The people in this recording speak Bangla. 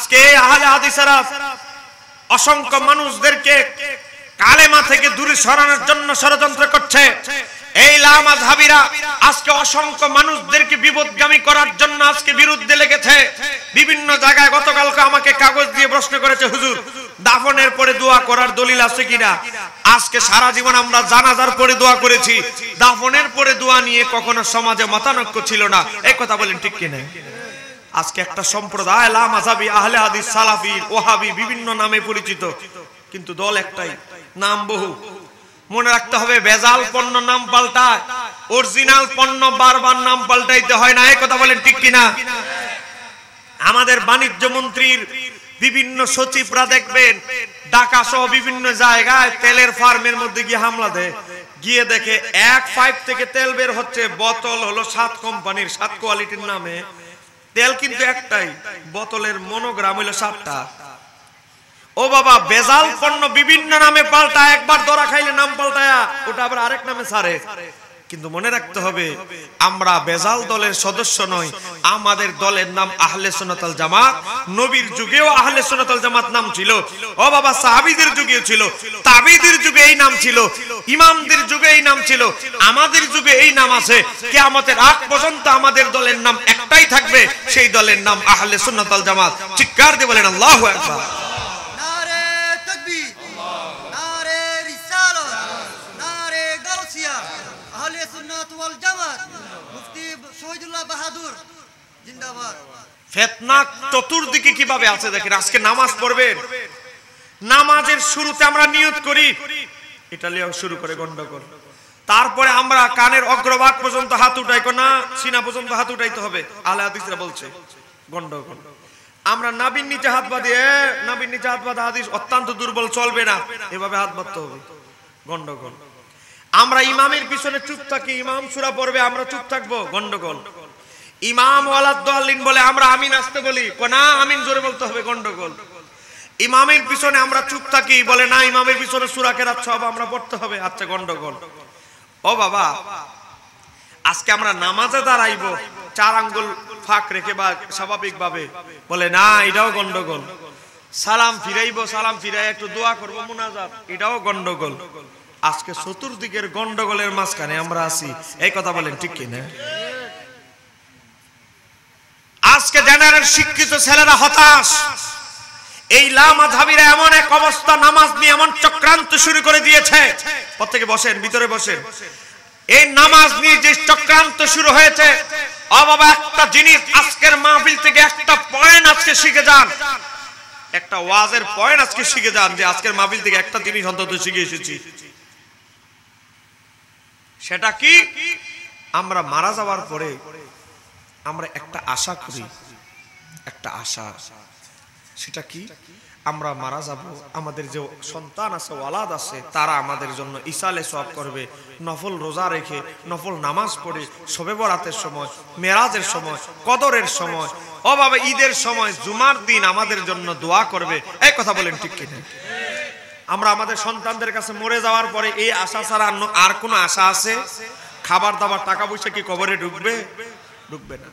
আজকে আহলে হাদিসেরা অসংখ্য মানুষদেরকে কালেমা থেকে দূরে সরানোর জন্য ষড়যন্ত্র করছে। এই লামাযহাবীরা আজকে অসংখ্য মানুষদেরকে বিপদগামী করার জন্য আজকে বিরুদ্ধে লেগেছে। বিভিন্ন জায়গায় গতকালকে আমাকে কাগজ দিয়ে প্রশ্ন করেছে, হুজুর দাফনের পরে দোয়া করার দলিল আছে কিনা? আজকে সারা জীবন আমরা জানাজার পরে দোয়া করেছি, দাফনের পরে দোয়া নিয়ে কখনো সমাজে মতানৈক্য ছিল না। এই কথা বলেন ঠিক কিনা? আজকে একটা সম্প্রদায় লামাযহাবী, আহলে হাদিস, সালাফি, ওয়াহাবি বিভিন্ন নামে পরিচিত, কিন্তু দল একটাই, নাম বহু। মনে রাখতে হবে, ভেজাল পণ্য নাম পাল্টায়, অরিজিনাল পণ্য বারবার নাম পাল্টাইতে হয় না। এই কথা বলেন ঠিক কিনা? আমাদের বাণিজ্য মন্ত্রীর বিভিন্ন সচিবরা দেখবেন ঢাকা সহ বিভিন্ন জায়গায় তেলের ফার্মের মধ্যে গিয়ে হামলা দেয়, গিয়ে দেখে এক পাইপ থেকে তেল বের হচ্ছে, বোতল হলো 7 কোম্পানির 7 কোয়ালিটির নামে, তেল কিন্তু একটাই, বোতলের মনোগ্রাম হলো 7টা। ও বাবা, ভেজাল পণ্য বিভিন্ন নামে পাল্টায়, একবার ধরা খাইলে নাম পাল্টায়া ওটা আবার আরেক নামে ছাড়ে। কিন্তু মনে রাখতে হবে, আমরা ভেজাল দলের সদস্য নই, আমাদের দলের নাম আহলে সুন্নাত ওয়াল জামাত। নবীর যুগেও আহলে সুন্নাত ওয়াল জামাত নাম ছিল, ও বাবা সাহাবীদের যুগেও ছিল, তাবেঈদের যুগে এই নাম ছিল, ইমামদের যুগে এই নাম ছিল, আমাদের যুগে এই নাম আছে। কিয়ামতের আগ পর্যন্ত আমাদের দলের নাম একটাই থাকবে, সেই দলের নাম আহলে সুন্নাত ওয়াল জামাত। চিৎকার দিয়ে বলেন আল্লাহু আকবার। ফিতনা চতুর্দিকে কিভাবে আছে দেখেন। আজকে নামাজ পড়বেন, নামাজের শুরুতে আমরা নিয়ত করি, এটা লিয়ে শুরু করে গন্ডগোল। তারপরে আমরা কানের অগ্রভাগ পর্যন্ত হাত উঠাই না, সিনা পর্যন্ত হাত উঠাইতে হবে, আহলে হাদিসরা বলছে, গন্ডগোল। আমরা নাভির নিচে হাত বাঁধি, নাভির নিচে হাত বাঁধা হাদিস অত্যন্ত দুর্বল, চলবে না, এভাবে হাত বাঁধতে হবে, গন্ডগোল। আমরা ইমামের পিছনে চুপ থাকি, ইমাম সূরা পড়বে আমরা চুপ থাকবো, গন্ডগোল। ইমাম ওয়ালাদ-দাল্লিন বলে আমরা আমিন আসতে বলি, না আমিন জোরে বলতে হবে, গন্ডগোল। ইমামের পিছনে আমরা চুপ থাকি, বলে না ইমামের পিছনে সূরা কেরাত সব আমরা পড়তে হবে, আচ্ছা গন্ডগোল। ও বাবা, আজকে আমরা নামাজে দাঁড়াইবো 4 আঙ্গুল ফাঁক রেখে বা স্বাভাবিক ভাবে, বলে না এটাও গন্ডগোল। সালাম ফিরাইবো, সালাম ফিরাই একটু দোয়া করবো, মুনাজাত, এটাও গন্ডগোল। আজকে চতুর্দিকের গন্ডগোলের মাঝখানে আমরা আছি। এই কথা বলেন ঠিক কিনা? আজকে জেনারেল শিক্ষিত ছেলেরা হতাশ। এই লামাযহাবীরা এমন এক অবস্থা, নামাজ নিয়ে এমন চক্রান্ত শুরু করে দিয়েছে। প্রত্যেকে বসেন, ভিতরে বসেন। এই নামাজ নিয়ে যে চক্রান্ত শুরু হয়েছে, ও বাবা একটা জিনিস আজকের মাহফিল থেকে একটা পয়েন্ট আজকে শিখে যান, একটা ওয়াজের পয়েন্ট আজকে শিখে যান, যে আজকের মাহফিল থেকে একটা জিনিস অন্তত শিখে এসেছি। সেটা কি? আমরা মারা যাওয়ার পরে আমরা একটা আশা করি, একটা আশা। সেটা কি? আমরা মারা যাব, আমাদের যে সন্তান আছে, ওয়ালাদ আছে, তারা আমাদের জন্য ইসালে সওয়াব করবে, নফল রোজা রেখে, নফল নামাজ পড়ে, শবে বরাতের সময়, মেরাজের সময়, কদরের সময়, ও বাবা ঈদের সময়, জুমার দিন আমাদের জন্য দোয়া করবে। এই কথা বলেন ঠিক কিনা? আমরা আমাদের সন্তানদের কাছে মরে যাওয়ার পরে এই আশা ছাড়া আর কোনো আশা আছে? খাবার দাবার টাকা পয়সা কি কবরে ঢুকবে? ঢুকবে না।